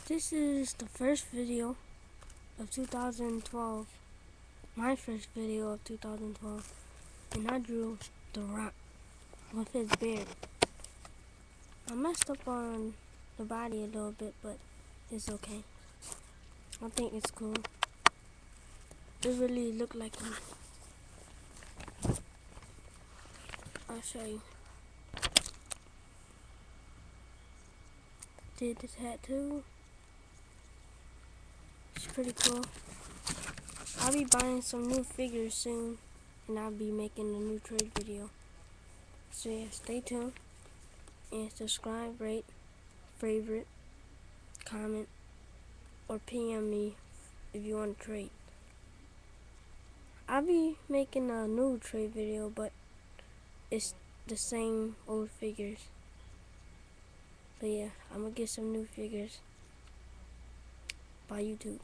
This is the first video of 2012, my first video of 2012, and I drew The Rock with his beard. I messed up on the body a little bit, but it's okay. I think it's cool. It really looked like him. I'll show you. Did the tattoo. It's pretty cool. I'll be buying some new figures soon, and I'll be making a new trade video. So yeah, stay tuned, and subscribe, rate, favorite, comment, or PM me if you want to trade. I'll be making a new trade video, but it's the same old figures. But yeah, I'm gonna get some new figures by YouTube.